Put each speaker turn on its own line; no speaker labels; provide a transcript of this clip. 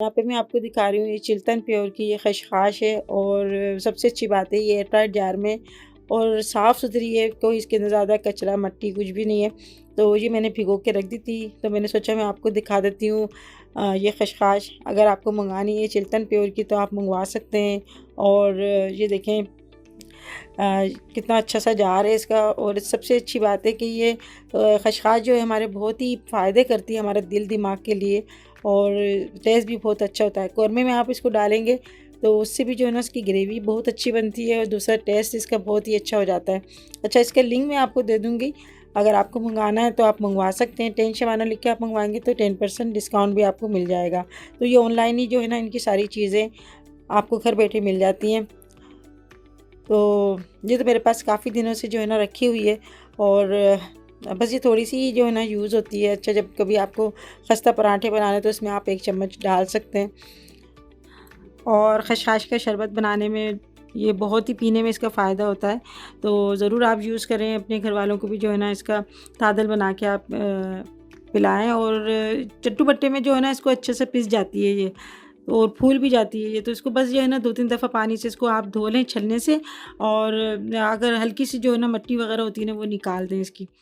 यहाँ पे मैं आपको दिखा रही हूँ ये चिल्तन प्योर की ये खशखाश है और सबसे अच्छी बात है ये एयरटाइट जार में और साफ़ सुथरी है, कोई इसके अंदर ज़्यादा कचरा मट्टी कुछ भी नहीं है। तो ये मैंने भिगो के रख दी थी, तो मैंने सोचा मैं आपको दिखा देती हूँ ये खशखाश। अगर आपको मंगानी है चिल्तन प्योर की तो आप मंगवा सकते हैं। और ये देखें कितना अच्छा सा जार है इसका। और सबसे अच्छी बात है कि ये खशखाश जो है हमारे बहुत ही फ़ायदे करती है हमारे दिल दिमाग के लिए, और टेस्ट भी बहुत अच्छा होता है। कौरमे में आप इसको डालेंगे तो उससे भी जो है ना इसकी ग्रेवी बहुत अच्छी बनती है और दूसरा टेस्ट इसका बहुत ही अच्छा हो जाता है। अच्छा, इसका लिंक मैं आपको दे दूँगी, अगर आपको मंगाना है तो आप मंगवा सकते हैं। 10 शबाना लिख के आप मंगवाएंगे तो 10% डिस्काउंट भी आपको मिल जाएगा। तो ये ऑनलाइन ही जो है ना इनकी सारी चीज़ें आपको घर बैठे मिल जाती हैं। तो ये तो मेरे पास काफ़ी दिनों से जो है ना रखी हुई है, और बस ये थोड़ी सी जो है ना यूज़ होती है। अच्छा, जब कभी आपको खस्ता पराठे बनाने तो इसमें आप 1 चम्मच डाल सकते हैं। और खशखाश का शरबत बनाने में ये बहुत ही पीने में इसका फ़ायदा होता है, तो ज़रूर आप यूज़ करें। अपने घर वालों को भी जो है ना इसका तादल बना के आप पिलाएं। और चट्टू बट्टे में जो है ना इसको अच्छे से पिस जाती है ये, और फूल भी जाती है ये। तो इसको बस जो है ना 2-3 दफ़ा पानी से इसको आप धो लें छलने से, और अगर हल्की सी जो है ना मिट्टी वगैरह होती है ना वो निकाल दें इसकी।